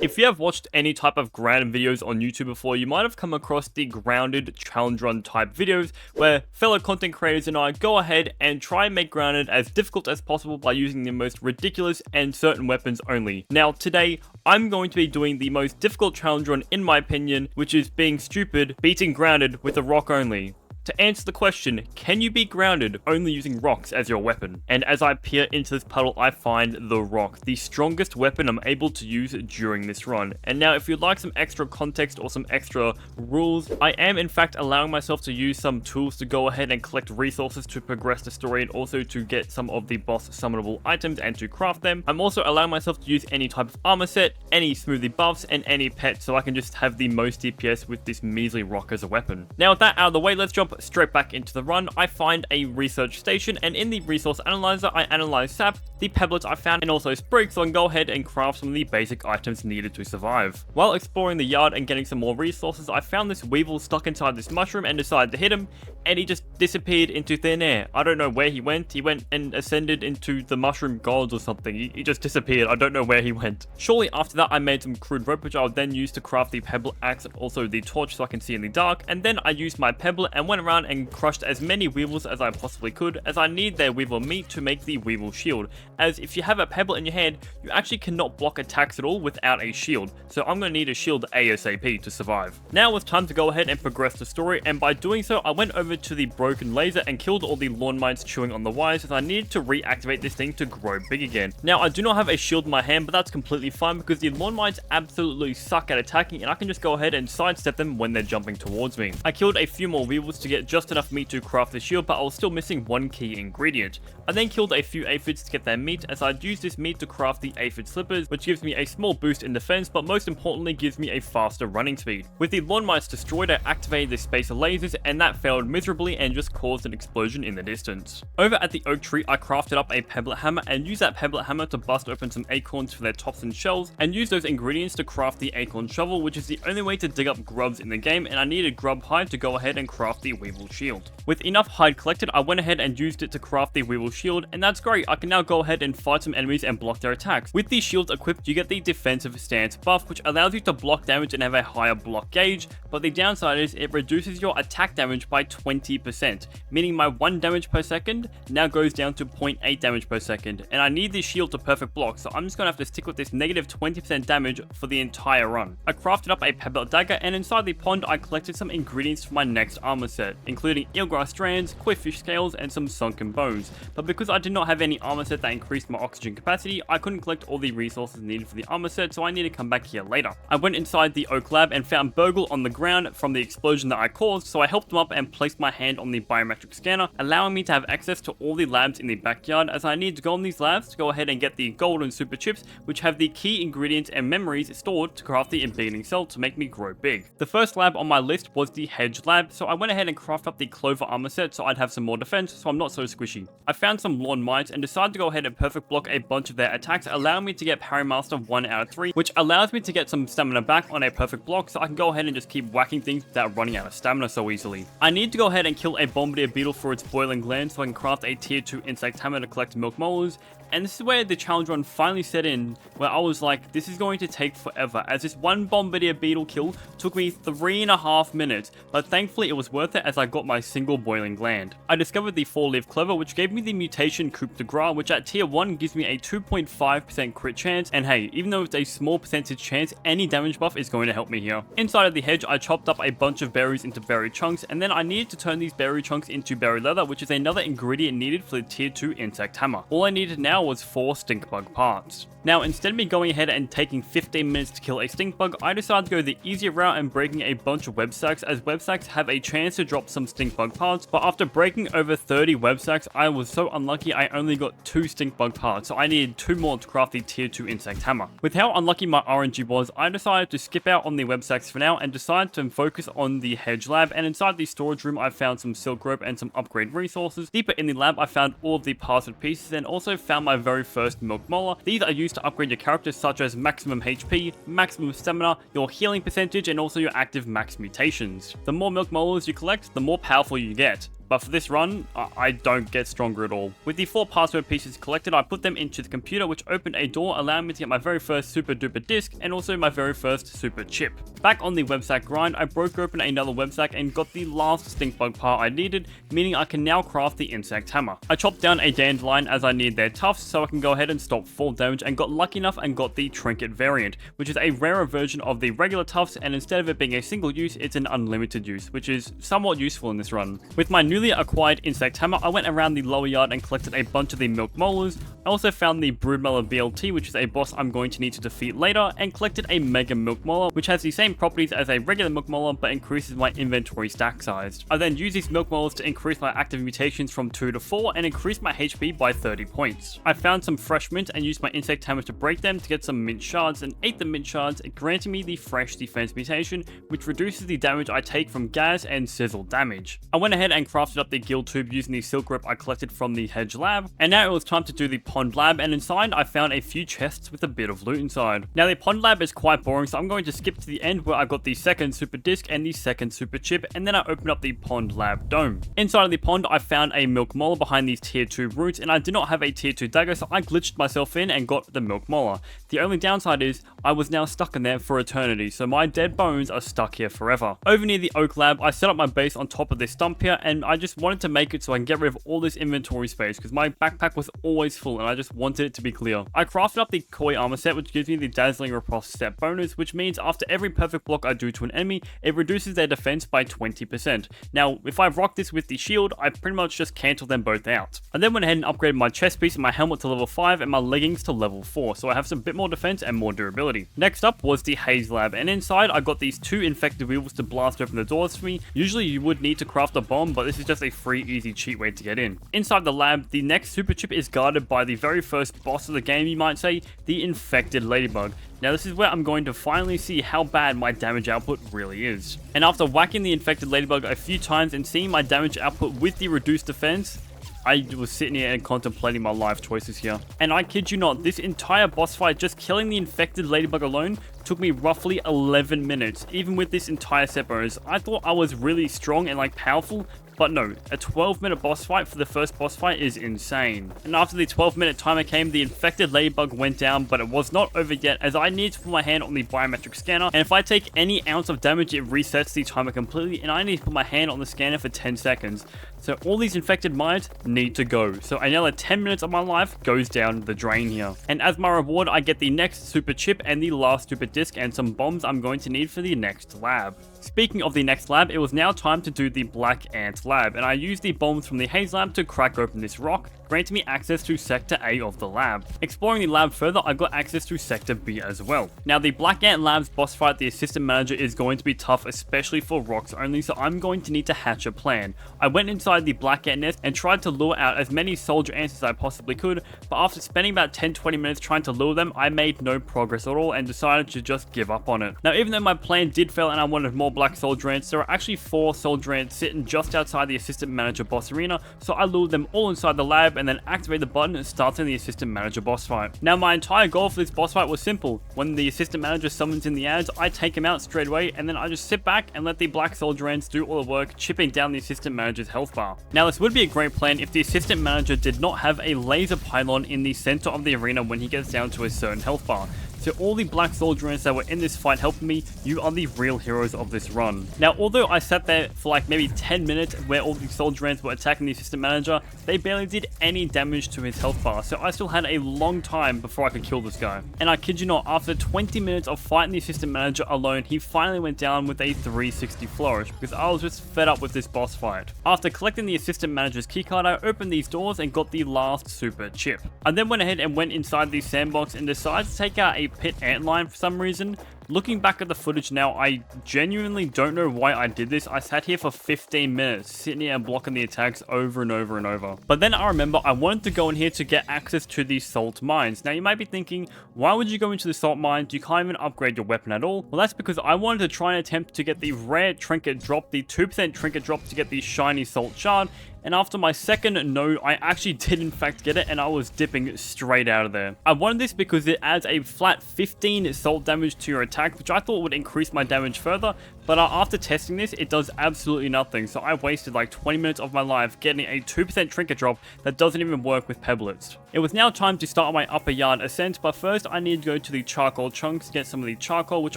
If you have watched any type of grounded videos on YouTube before, you might have come across the grounded challenge run type videos where fellow content creators and I go ahead and try and make grounded as difficult as possible by using the most ridiculous and certain weapons only. Now today, I'm going to be doing the most difficult challenge run in my opinion, which is being stupid, beating grounded with a rock only. To answer the question, can you be grounded only using rocks as your weapon? And as I peer into this puddle, I find the rock, the strongest weapon I'm able to use during this run. And now if you'd like some extra context or some extra rules, I am in fact allowing myself to use some tools to go ahead and collect resources to progress the story and also to get some of the boss summonable items and to craft them. I'm also allowing myself to use any type of armor set, any smoothie buffs, and any pet so I can just have the most DPS with this measly rock as a weapon. Now with that out of the way, let's jump straight back into the run. I find a research station, and in the resource analyzer I analyze sap, the pebblets I found, and also sprigs, so I can go ahead and craft some of the basic items needed to survive. While exploring the yard and getting some more resources, I found this weevil stuck inside this mushroom and decided to hit him, and he just disappeared into thin air. I don't know where he went. He went and ascended into the mushroom gods or something. He just disappeared. I don't know where he went. Shortly after that, I made some crude rope, which I would then use to craft the pebble axe and also the torch so I can see in the dark, and then I used my pebble and went around and crushed as many weevils as I possibly could, as I need their weevil meat to make the weevil shield, as if you have a pebble in your hand, you actually cannot block attacks at all without a shield, so I'm going to need a shield ASAP to survive. Now it's time to go ahead and progress the story, and by doing so, I went over to the broken laser and killed all the lawn mites chewing on the wires, as I needed to reactivate this thing to grow big again. Now I do not have a shield in my hand, but that's completely fine because the lawn mites absolutely suck at attacking, and I can just go ahead and sidestep them when they're jumping towards me. I killed a few more weevils to get just enough meat to craft the shield, but I was still missing one key ingredient. I then killed a few aphids to get their meat, as I'd use this meat to craft the aphid slippers, which gives me a small boost in defense, but most importantly gives me a faster running speed. With the lawn mites destroyed, I activated the spacer lasers, and that failed miserably and just caused an explosion in the distance. Over at the oak tree, I crafted up a pebblet hammer and used that pebblet hammer to bust open some acorns for their tops and shells, and use those ingredients to craft the acorn shovel, which is the only way to dig up grubs in the game, and I needed grub hide to go ahead and craft the weevil shield. With enough hide collected, I went ahead and used it to craft the weevil shield, and that's great. I can now go ahead and fight some enemies and block their attacks. With these shields equipped, you get the defensive stance buff, which allows you to block damage and have a higher block gauge, but the downside is it reduces your attack damage by 20%, meaning my 1 damage per second now goes down to 0.8 damage per second, and I need this shield to perfect block, so I'm just going to have to stick with this negative 20% damage for the entire run. I crafted up a pebble dagger, and inside the pond I collected some ingredients for my next armor set, including eelgrass strands, koi fish scales, and some sunken bones, but because I did not have any armor set that increased my oxygen capacity, I couldn't collect all the resources needed for the armor set, so I need to come back here later. I went inside the oak lab and found Burgle on the ground from the explosion that I caused, so I helped him up and placed my hand on the biometric scanner, allowing me to have access to all the labs in the backyard, as I need to go on these labs to go ahead and get the golden super chips, which have the key ingredients and memories stored to craft the beginning cell to make me grow big. The first lab on my list was the hedge lab, so I went ahead and crafted up the clover armor set so I'd have some more defense, so I'm not so squishy. I found some lawn mites and decided to go ahead and perfect block a bunch of their attacks, allowing me to get parry master 1 out of 3, which allows me to get some stamina back on a perfect block, so I can go ahead and just keep whacking things without running out of stamina so easily. I need to go ahead and kill a bombardier beetle for its boiling gland so I can craft a tier 2 insect hammer to collect milk molars. And this is where the challenge run finally set in, where I was like, this is going to take forever, as this one bombardier beetle kill took me 3.5 minutes, but thankfully it was worth it as I got my single boiling gland. I discovered the 4-leaf clover, which gave me the mutation coup de grace, which at tier 1 gives me a 2.5% crit chance, and hey, even though it's a small percentage chance, any damage buff is going to help me here. Inside of the hedge, I chopped up a bunch of berries into berry chunks, and then I needed to turn these berry chunks into berry leather, which is another ingredient needed for the tier 2 insect hammer. All I needed now was 4 stink bug parts. Now, instead of me going ahead and taking 15 minutes to kill a stink bug, I decided to go the easier route and breaking a bunch of web sacks, as web sacks have a chance to drop some stink bug parts, but after breaking over 30 web sacks, I was so unlucky I only got 2 stink bug parts, so I needed 2 more to craft the tier 2 insect hammer. With how unlucky my RNG was, I decided to skip out on the web sacks for now and decided to focus on the hedge lab, and inside the storage room I found some silk rope and some upgrade resources. Deeper in the lab I found all of the parted pieces and also found my very first milk molar. These are used to upgrade your characters, such as maximum HP, maximum stamina, your healing percentage, and also your active max mutations. The more milk molars you collect, the more powerful you get. but for this run, I don't get stronger at all. With the 4 password pieces collected, I put them into the computer, which opened a door allowing me to get my very first super duper disc and also my very first super chip. Back on the websack grind, I broke open another websack and got the last stink bug part I needed, meaning I can now craft the insect hammer. I chopped down a dandelion as I need their tufts so I can go ahead and stop fall damage, and got lucky enough and got the trinket variant, which is a rarer version of the regular tufts, and instead of it being a single use, it's an unlimited use, which is somewhat useful in this run. With my newly acquired insect hammer, I went around the lower yard and collected a bunch of the milk molars. I also found the broodmother BLT, which is a boss I'm going to need to defeat later, and collected a mega milk molar, which has the same properties as a regular milk molar but increases my inventory stack size. I then use these milk molars to increase my active mutations from 2 to 4 and increase my HP by 30 points. I found some fresh mint and used my insect hammer to break them to get some mint shards, and ate the mint shards, granting me the fresh defense mutation, which reduces the damage I take from gas and sizzle damage. I went ahead and crafted up the gill tube using the silk rope I collected from the hedge lab, and now it was time to do the pond lab, and inside I found a few chests with a bit of loot inside. Now the pond lab is quite boring, so I'm going to skip to the end where I got the second super disc and the second super chip, and then I opened up the pond lab dome. Inside of the pond I found a milk molar behind these tier 2 roots, and I did not have a tier 2 dagger, so I glitched myself in and got the milk molar. The only downside is I was now stuck in there for eternity, so my dead bones are stuck here forever. Over near the oak lab, I set up my base on top of this stump here, and I just wanted to make it so I can get rid of all this inventory space because my backpack was always full and I just wanted it to be clear. I crafted up the koi armor set, which gives me the dazzling riposte step bonus, which means after every perfect block I do to an enemy, it reduces their defense by 20%. Now, if I rock this with the shield, I pretty much just cancel them both out. I then went ahead and upgraded my chest piece and my helmet to level 5 and my leggings to level 4, so I have some bit more defense and more durability. Next up was the haze lab, and inside I got these 2 infected weevils to blast open the doors for me. Usually you would need to craft a bomb, but this is just a free easy cheat way to get in. Inside the lab, the next super chip is guarded by the very first boss of the game, you might say, the infected ladybug. Now this is where I'm going to finally see how bad my damage output really is. And after whacking the infected ladybug a few times and seeing my damage output with the reduced defense, I was sitting here and contemplating my life choices here. And I kid you not, this entire boss fight, just killing the infected ladybug alone, took me roughly 11 minutes. Even with this entire set bonus, I thought I was really strong and like powerful, but no, a 12-minute boss fight for the first boss fight is insane. And after the 12-minute timer came, the infected ladybug went down, but it was not over yet as I need to put my hand on the biometric scanner, and if I take any ounce of damage, it resets the timer completely, and I need to put my hand on the scanner for 10 seconds. So all these infected mines need to go. So another 10 minutes of my life goes down the drain here. And as my reward, I get the next super chip and the last super disc and some bombs I'm going to need for the next lab. Speaking of the next lab, it was now time to do the black ant lab, and I used the bombs from the haze lab to crack open this rock, granting me access to sector A of the lab. Exploring the lab further, I got access to sector B as well. Now the black ant lab's boss fight, the assistant manager, is going to be tough, especially for rocks only, so I'm going to need to hatch a plan. I went inside the black ant nest and tried to lure out as many soldier ants as I possibly could, but after spending about 10-20 minutes trying to lure them, I made no progress at all and decided to just give up on it. Now even though my plan did fail and I wanted more black soldier ants, there are actually 4 soldier ants sitting just outside the assistant manager boss arena, so I lured them all inside the lab and then activate the button starting the assistant manager boss fight. Now my entire goal for this boss fight was simple. When the assistant manager summons in the ads, I take him out straight away and then I just sit back and let the black soldier ants do all the work, chipping down the assistant manager's health bar. Now this would be a great plan if the assistant manager did not have a laser pylon in the center of the arena when he gets down to a certain health bar. So all the black soldier ants that were in this fight helping me, you are the real heroes of this run. Now although I sat there for like maybe 10 minutes where all the soldier ants were attacking the assistant manager, they barely did any damage to his health bar, so I still had a long time before I could kill this guy. And I kid you not, after 20 minutes of fighting the assistant manager alone, he finally went down with a 360 flourish because I was just fed up with this boss fight. After collecting the assistant manager's keycard, I opened these doors and got the last super chip. I then went ahead and went inside the sandbox and decided to take out a pit antline for some reason. Looking back at the footage now, I genuinely don't know why I did this. I sat here for 15 minutes, sitting here and blocking the attacks over and over and over. But then I remember I wanted to go in here to get access to the salt mines. Now you might be thinking, why would you go into the salt mines? You can't even upgrade your weapon at all. Well, that's because I wanted to try and attempt to get the rare trinket drop, the 2% trinket drop to get the shiny salt shard. And after my second no, I actually did in fact get it, and I was dipping straight out of there. I wanted this because it adds a flat 15 salt damage to your attack, which I thought would increase my damage further, but after testing this, it does absolutely nothing, so I wasted like 20 minutes of my life getting a 2% trinket drop that doesn't even work with Pebblets. It was now time to start my upper yard ascent, but first I need to go to the charcoal chunks to get some of the charcoal, which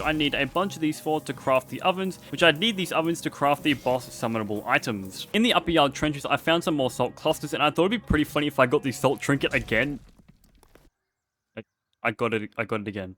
I need a bunch of these for to craft the ovens, which I need these ovens to craft the boss summonable items. In the upper yard trenches, I found some more salt clusters, and I thought it'd be pretty funny if I got the salt trinket again. I got it again.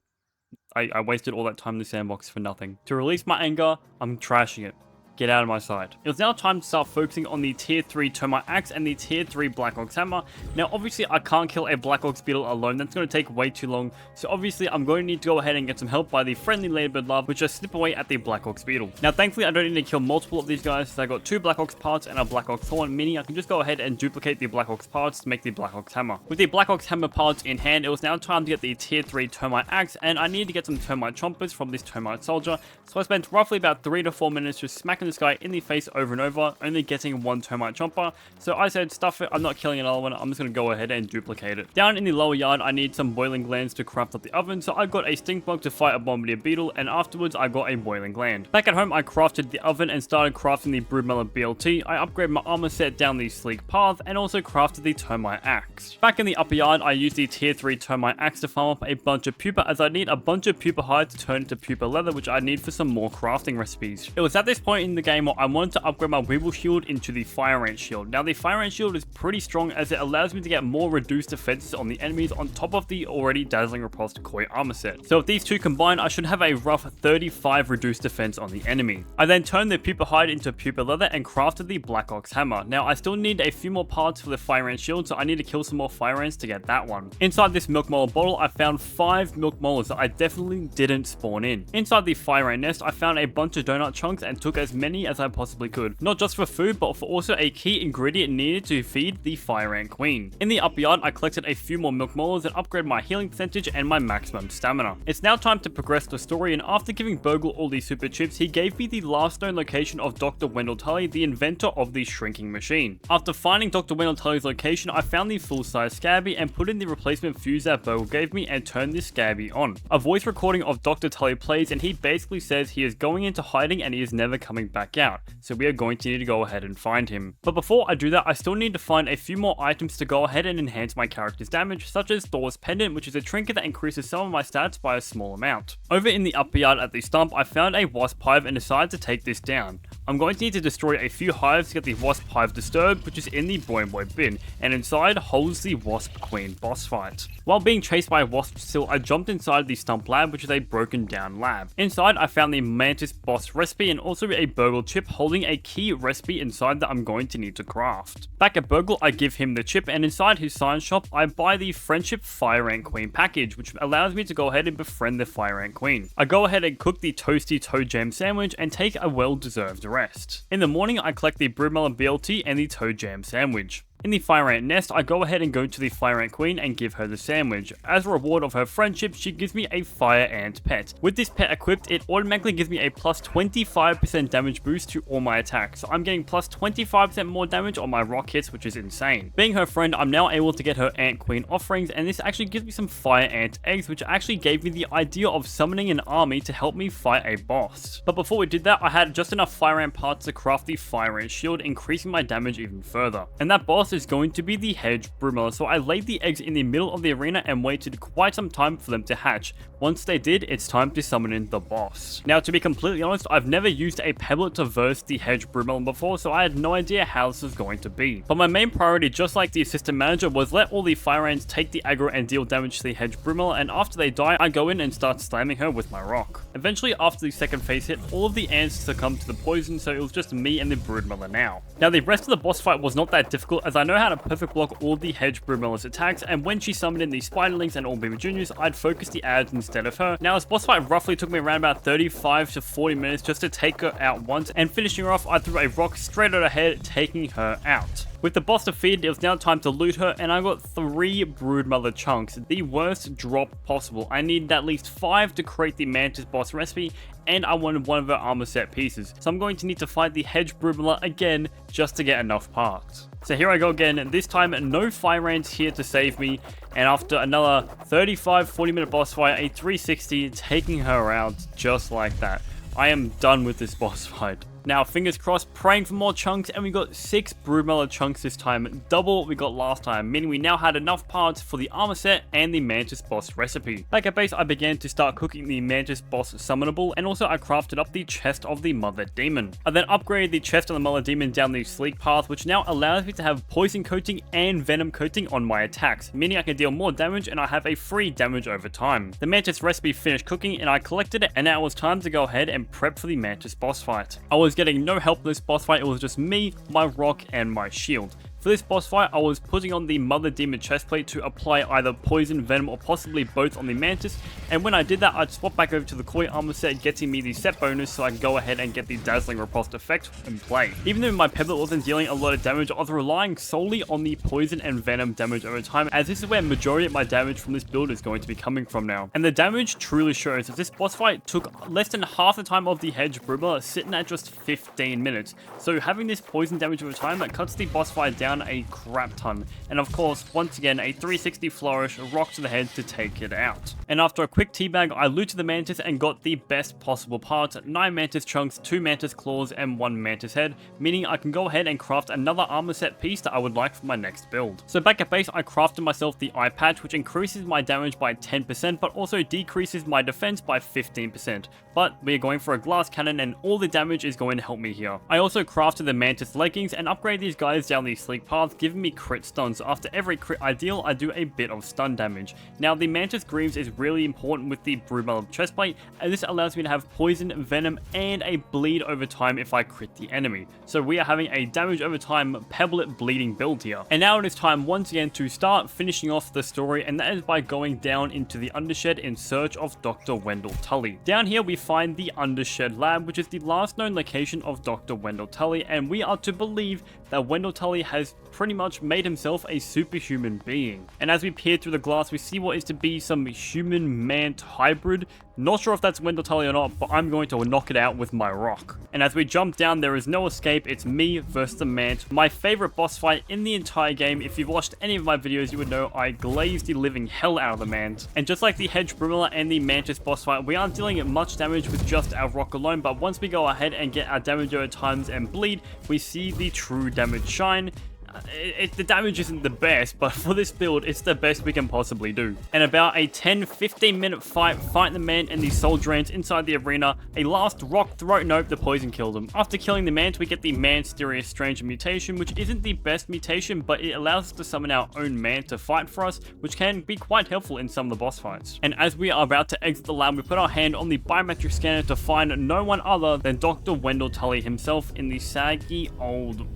I wasted all that time in the sandbox for nothing. To release my anger, I'm trashing it. Get out of my sight. It was now time to start focusing on the tier 3 termite axe and the tier 3 black ox hammer. Now obviously I can't kill a black ox beetle alone, that's going to take way too long, so obviously I'm going to need to go ahead and get some help by the friendly ladybird larva, which just snip away at the black ox beetle. Now thankfully I don't need to kill multiple of these guys, so I got 2 black ox parts and a black ox thorn, meaning I can just go ahead and duplicate the black ox parts to make the black ox hammer. With the black ox hammer parts in hand, it was now time to get the tier 3 termite axe, and I needed to get some termite chompers from this termite soldier, so I spent roughly about 3 to 4 minutes just smacking this guy in the face over and over, only getting 1 termite chomper. So I said, stuff it, I'm not killing another one, I'm just going to go ahead and duplicate it. Down in the lower yard, I need some boiling glands to craft up the oven, so I got a stink bug to fight a bombardier beetle, and afterwards I got a boiling gland. Back at home, I crafted the oven and started crafting the broodmelon BLT. I upgraded my armor set down the sleek path, and also crafted the termite axe. Back in the upper yard, I used the tier 3 termite axe to farm up a bunch of pupa, as I need a bunch of pupa hide to turn into pupa leather, which I need for some more crafting recipes. It was at this point in the game where I wanted to upgrade my weevil shield into the fire ant shield. Now the fire ant shield is pretty strong, as it allows me to get more reduced defenses on the enemies on top of the already dazzling repulsed koi armor set. So if these two combine, I should have a rough 35 reduced defense on the enemy. I then turned the pupa hide into pupa leather and crafted the black ox hammer. Now I still need a few more parts for the fire ant shield, so I need to kill some more fire ants to get that one. Inside this milk molar bottle, I found 5 milk molars that I definitely didn't spawn in. Inside the fire ant nest, I found a bunch of donut chunks and took as many as I possibly could. Not just for food, but for also a key ingredient needed to feed the fire ant queen. In the upper yard, I collected a few more milk molars and upgraded my healing percentage and my maximum stamina. It's now time to progress the story, and after giving Bogle all these super chips, he gave me the last known location of Dr. Wendell Tully, the inventor of the shrinking machine. After finding Dr. Wendell Tully's location, I found the full-size Scabby and put in the replacement fuse that Bogle gave me and turned this Scabby on. A voice recording of Dr. Tully plays, and he basically says he is going into hiding and he is never coming back out, so we are going to need to go ahead and find him. But before I do that, I still need to find a few more items to go ahead and enhance my character's damage, such as Thor's Pendant, which is a trinket that increases some of my stats by a small amount. Over in the upper yard at the stump, I found a wasp hive and decided to take this down. I'm going to need to destroy a few hives to get the wasp hive disturbed, which is in the boy bin, and inside holds the Wasp Queen boss fight. While being chased by a wasp still, I jumped inside the stump lab, which is a broken down lab. Inside, I found the Mantis boss recipe and also a Bogle chip holding a key recipe inside that I'm going to need to craft. Back at Bogle, I give him the chip, and inside his science shop, I buy the Friendship Fire Ant Queen package, which allows me to go ahead and befriend the Fire Ant Queen. I go ahead and cook the toasty toe jam sandwich and take a well-deserved rest. In the morning, I collect the broodmelon BLT and the toe jam sandwich. In the fire ant nest, I go ahead and go to the fire ant queen and give her the sandwich. As a reward of her friendship, she gives me a fire ant pet. With this pet equipped, it automatically gives me a plus 25% damage boost to all my attacks. So I'm getting plus 25% more damage on my rock hits, which is insane. Being her friend, I'm now able to get her ant queen offerings, and this actually gives me some fire ant eggs, which actually gave me the idea of summoning an army to help me fight a boss. But before we did that, I had just enough fire ant parts to craft the fire ant shield, increasing my damage even further. And that boss is going to be the hedge broodmiller, so I laid the eggs in the middle of the arena and waited quite some time for them to hatch. Once they did, it's time to summon in the boss. Now, to be completely honest, I've never used a pebblet to verse the hedge broodmiller before, so I had no idea how this was going to be. But my main priority, just like the assistant manager, was let all the fire ants take the aggro and deal damage to the hedge broodmiller, and after they die, I go in and start slamming her with my rock. Eventually, after the second phase hit, all of the ants succumbed to the poison, so it was just me and the broodmiller now. Now, the rest of the boss fight was not that difficult, as I know how to perfect block all the hedge broodmiller's attacks, and when she summoned in the spiderlings and all beaver juniors, I'd focus the ads instead of her. Now, this boss fight roughly took me around about 35 to 40 minutes just to take her out once, and finishing her off, I threw a rock straight at her head, taking her out. With the boss defeated, it was now time to loot her, and I got 3 broodmother chunks, the worst drop possible. I needed at least 5 to create the Mantis boss recipe, and I wanted one of her armor set pieces. So I'm going to need to fight the hedge broodmiller again just to get enough parts. So here I go again, and this time no fire ants here to save me, and after another 35-40 minute boss fight, a 360 taking her out just like that. I am done with this boss fight. Now, fingers crossed, praying for more chunks, and we got 6 broodmother chunks this time, double what we got last time, meaning we now had enough parts for the armor set and the Mantis boss recipe. Back at base, I began to start cooking the Mantis boss summonable, and also I crafted up the chest of the mother demon. I then upgraded the chest of the mother demon down the sleek path, which now allows me to have poison coating and venom coating on my attacks, meaning I can deal more damage and I have a free damage over time. The Mantis recipe finished cooking and I collected it, and now it was time to go ahead and prep for the Mantis boss fight. I was getting no help in this boss fight, it was just me, my rock, and my shield. For this boss fight, I was putting on the Mother Demon chestplate to apply either poison, venom, or possibly both on the Mantis, and when I did that, I'd swap back over to the Koi armor set, getting me the set bonus so I can go ahead and get the Dazzling Riposte effect in play. Even though my Pebble wasn't dealing a lot of damage, I was relying solely on the poison and venom damage over time, as this is where majority of my damage from this build is going to be coming from now. And the damage truly shows, as this boss fight took less than half the time of the Hedge Broomer, sitting at just 15 minutes. So having this poison damage over time, that cuts the boss fight down a crap ton, and of course, once again, a 360 flourish, a rock to the head to take it out. And after a quick teabag, I looted the Mantis and got the best possible parts, 9 Mantis chunks, 2 Mantis claws, and 1 Mantis head, meaning I can go ahead and craft another armor set piece that I would like for my next build. So back at base, I crafted myself the eye patch, which increases my damage by 10%, but also decreases my defense by 15%. But we are going for a glass cannon, and all the damage is going to help me here. I also crafted the Mantis leggings and upgraded these guys down the sleek path, giving me crit stuns. After every crit I deal, I do a bit of stun damage. Now, the Mantis Greaves is really important with the Broodmother chestplate, and this allows me to have poison, venom, and a bleed over time if I crit the enemy. So we are having a damage over time, pebblet bleeding build here. And now it is time once again to start finishing off the story, and that is by going down into the Undershed in search of Dr. Wendell Tully. Down here we find the Undershed lab, which is the last known location of Dr. Wendell Tully, and we are to believe that Wendell Tully has pretty much made himself a superhuman being. And as we peer through the glass, we see what is to be some human-mant hybrid. Not sure if that's Wendell Tully or not, but I'm going to knock it out with my rock. And as we jump down, there is no escape. It's me versus the Mant. My favorite boss fight in the entire game. If you've watched any of my videos, you would know I glazed the living hell out of the Mant. And just like the Hedge Brumilla and the Mantis boss fight, we aren't dealing much damage with just our rock alone, but once we go ahead and get our damage over times and bleed, we see the true damage shine. The damage isn't the best, but for this build, it's the best we can possibly do. And about a 10-15 minute fight, fighting the man and the soldier ants inside the arena. A last rock throw, nope, the poison killed him. After killing the Mant, we get the Mysterious Stranger mutation, which isn't the best mutation, but it allows us to summon our own Mant to fight for us, which can be quite helpful in some of the boss fights. And as we are about to exit the lab, we put our hand on the biometric scanner to find no one other than Dr. Wendell Tully himself in the saggy old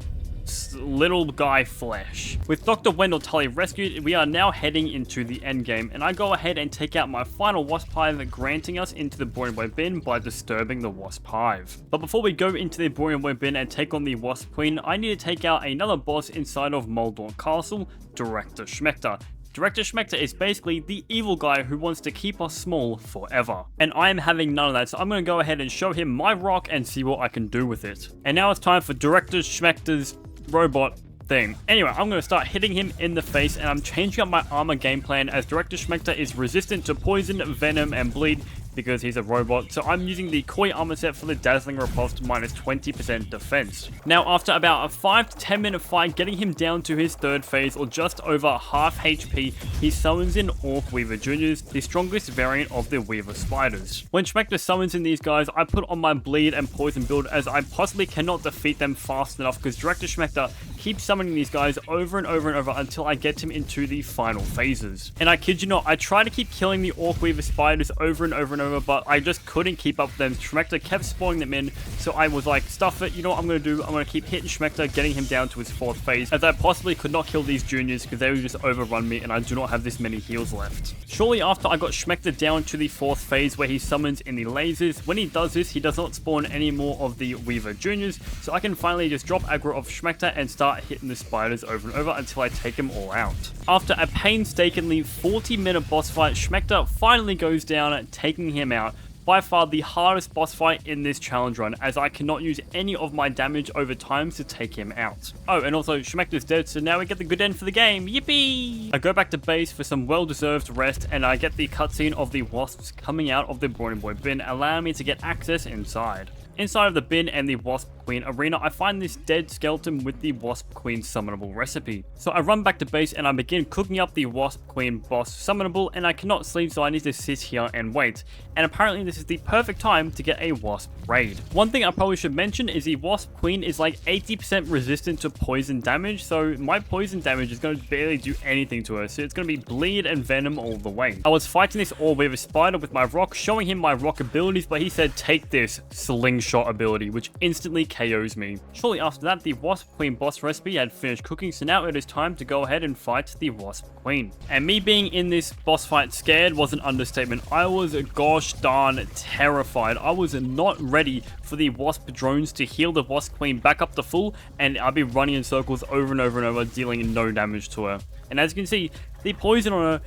little guy flesh. With Dr. Wendell Tully rescued, we are now heading into the endgame, and I go ahead and take out my final Wasp Hive, granting us into the Boring Boy bin by disturbing the Wasp Hive. But before we go into the Boring Boy bin and take on the Wasp Queen, I need to take out another boss inside of Moldor Castle, Director Schmecter. Director Schmecter is basically the evil guy who wants to keep us small forever. And I am having none of that, so I'm going to go ahead and show him my rock and see what I can do with it. And now it's time for Director Schmecter's robot thing. Anyway, I'm going to start hitting him in the face, and I'm changing up my armor game plan as Director Schmecter is resistant to poison, venom, and bleed because he's a robot. So I'm using the Koi armor set for the Dazzling Riposte minus 20% defense. Now, after about a 5 to 10 minute fight, getting him down to his third phase, or just over half HP, he summons in Orc Weaver Juniors, the strongest variant of the Weaver Spiders. When Schmecter summons in these guys, I put on my bleed and poison build, as I possibly cannot defeat them fast enough, because Director Schmecter keeps summoning these guys over and over and over until I get him into the final phases. And I kid you not, I try to keep killing the Orc Weaver Spiders over and over and over, but I just couldn't keep up with them. Schmecter kept spawning them in, so I was like, stuff it, you know what I'm going to do? I'm going to keep hitting Schmecter, getting him down to his fourth phase, as I possibly could not kill these juniors because they would just overrun me, and I do not have this many heals left. Shortly after, I got Schmecter down to the fourth phase where he summons in the lasers. When he does this, he does not spawn any more of the Weaver Juniors, so I can finally just drop aggro of Schmecter and start hitting the spiders over and over until I take them all out. After a painstakingly 40-minute boss fight, Schmecter finally goes down, taking him out. by far the hardest boss fight in this challenge run, as I cannot use any of my damage over time to take him out. Oh, and also Shmekta's dead, so now we get the good end for the game. Yippee! I go back to base for some well-deserved rest, and I get the cutscene of the wasps coming out of the Brawny Boy bin, allowing me to get access inside. Inside of the bin and the Wasp Queen arena, I find this dead skeleton with the Wasp Queen summonable recipe. So I run back to base and I begin cooking up the Wasp Queen boss summonable, and I cannot sleep, so I need to sit here and wait. And apparently this is the perfect time to get a Wasp raid. One thing I probably should mention is the Wasp Queen is like 80% resistant to poison damage, so my poison damage is going to barely do anything to her, so it's going to be bleed and venom all the way. I was fighting this all-weaver spider with my rock, showing him my rock abilities, but he said, "Take this slingshot ability," which instantly KOs me. Shortly after that, the Wasp Queen boss recipe had finished cooking, so now it is time to go ahead and fight the Wasp Queen. And me being in this boss fight scared was an understatement. I was gosh darn terrified. I was not ready for the Wasp drones to heal the Wasp Queen back up to full, and I'd be running in circles over and over and over, dealing no damage to her. And as you can see, the poison on her,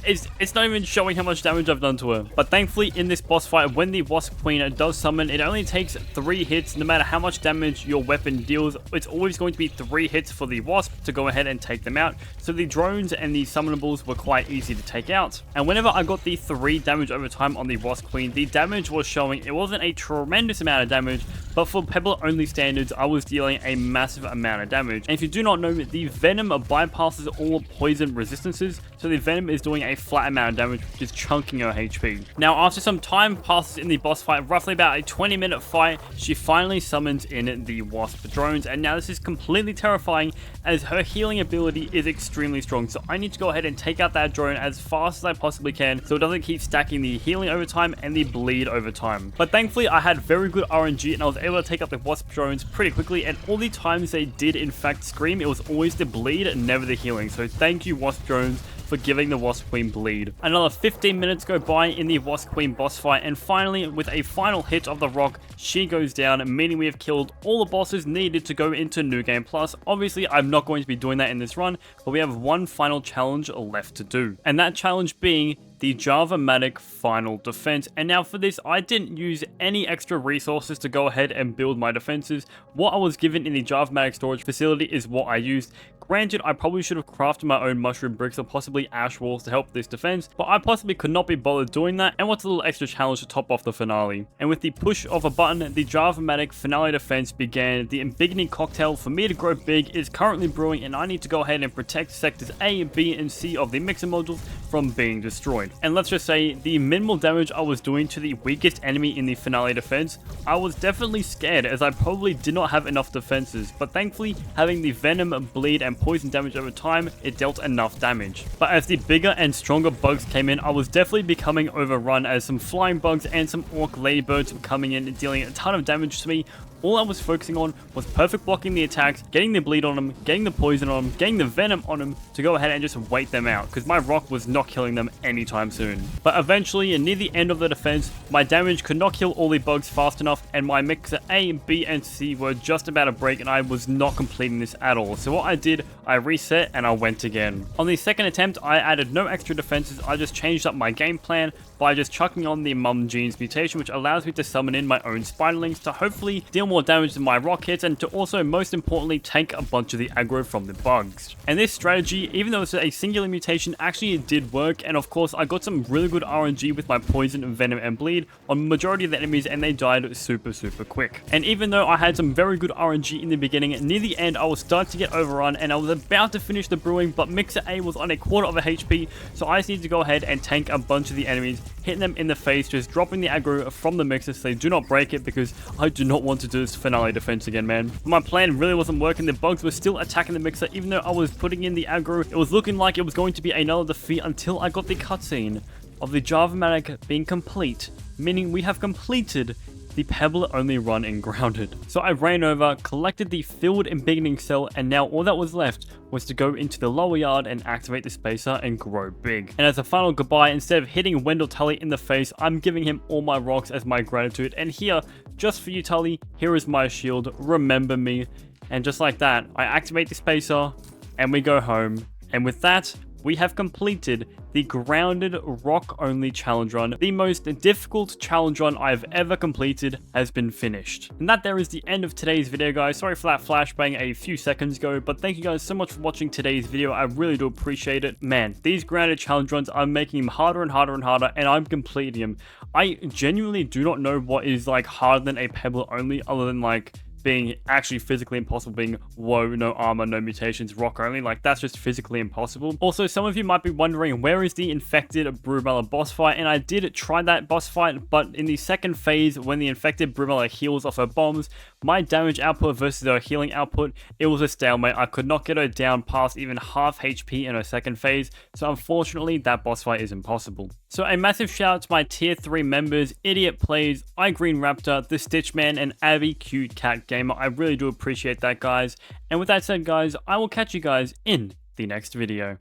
it's not even showing how much damage I've done to her. But thankfully, in this boss fight, when the Wasp Queen does summon, it only takes 3 hits. No matter how much damage your weapon deals, it's always going to be 3 hits for the Wasp to go ahead and take them out. So the drones and the summonables were quite easy to take out. And whenever I got the 3 damage over time on the Wasp Queen, the damage was showing. It wasn't a tremendous amount of damage, but for Pebble only standards, I was dealing a massive amount of damage. And if you do not know, the Venom bypasses all poison resistances, so the Venom is doing a flat amount of damage, which is chunking her HP. Now, after some time passes in the boss fight, roughly about a 20-minute fight, she finally summons in the Wasp drones, and now this is completely terrifying as her healing ability is extremely strong. So I need to go ahead and take out that drone as fast as I possibly can so it doesn't keep stacking the healing over time and the bleed over time. But thankfully, I had very good RNG and I was able to take out the Wasp drones pretty quickly, and all the times they did in fact scream, it was always the bleed and never the healing. So thank you, Wasp drones, for giving the Wasp Queen bleed. Another 15 minutes go by in the Wasp Queen boss fight, and finally, with a final hit of the rock, she goes down, meaning we have killed all the bosses needed to go into New Game Plus. Obviously, I'm not going to be doing that in this run, but we have one final challenge left to do, and that challenge being the Java-matic final defense. And now for this, I didn't use any extra resources to go ahead and build my defenses. What I was given in the Java-matic storage facility is what I used. Granted, I probably should have crafted my own mushroom bricks or possibly ash walls to help this defense, but I possibly could not be bothered doing that, and what's a little extra challenge to top off the finale. And with the push of a button, the Java-matic finale defense began. The embiggening cocktail for me to grow big is currently brewing, and I need to go ahead and protect sectors A, B, and C of the mixer modules from being destroyed. And let's just say, the minimal damage I was doing to the weakest enemy in the finale defense, I was definitely scared, as I probably did not have enough defenses, but thankfully, having the venom, bleed, and poison damage over time, it dealt enough damage. But as the bigger and stronger bugs came in, I was definitely becoming overrun, as some flying bugs and some orc ladybirds were coming in and dealing a ton of damage to me. All I was focusing on was perfect blocking the attacks, getting the bleed on them, getting the poison on them, getting the venom on them to go ahead and just wait them out, because my rock was not killing them anytime soon. But eventually, near the end of the defense, my damage could not kill all the bugs fast enough, and my mixer A, B, and C were just about to break, and I was not completing this at all. So what I did, I reset and I went again. On the second attempt, I added no extra defenses. I just changed up my game plan by just chucking on the Mum Jeans mutation, which allows me to summon in my own spiderlings to hopefully deal more damage than my rock hits, and to also, most importantly, tank a bunch of the aggro from the bugs. And this strategy, even though it's a singular mutation, actually it did work, and of course I got some really good RNG with my poison, venom, and bleed on majority of the enemies, and they died super quick. And even though I had some very good RNG in the beginning, near the end I was starting to get overrun, and I was about to finish the brewing, but Mixer A was on a quarter of a HP, so I just need to go ahead and tank a bunch of the enemies, hitting them in the face, just dropping the aggro from the mixer so they do not break it, because I do not want to do this finale defense again, man. My plan really wasn't working. The bugs were still attacking the mixer, even though I was putting in the aggro. It was looking like it was going to be another defeat until I got the cutscene of the Java-matic being complete, meaning we have completed the Pebble only run in Grounded. So I ran over, collected the filled embiggening cell, and now all that was left was to go into the lower yard and activate the spacer and grow big. And as a final goodbye, instead of hitting Wendell Tully in the face, I'm giving him all my rocks as my gratitude. And here, just for you Tully, here is my shield, remember me. And just like that, I activate the spacer and we go home. And with that, we have completed the grounded rock only challenge run. The most difficult challenge run I've ever completed has been finished. And that there is the end of today's video, guys. Sorry for that flashbang a few seconds ago, but thank you guys so much for watching today's video. I really do appreciate it. Man, these grounded challenge runs are making them harder and harder and harder, and I'm completing them. I genuinely do not know what is like harder than a pebble only, other than like being actually physically impossible, being whoa, no armor, no mutations, rock only. Like, that's just physically impossible. Also, some of you might be wondering, where is the infected Brumella boss fight? And I did try that boss fight, but in the second phase, when the infected Brumella heals off her bombs, my damage output versus her healing output, it was a stalemate. I could not get her down past even half HP in her second phase, so unfortunately that boss fight is impossible. So a massive shout out to my tier 3 members, Idiot Plays, iGreen Raptor, The Stitchman, and Abby Cute Cat Gamer. I really do appreciate that, guys. And with that said, guys, I will catch you guys in the next video.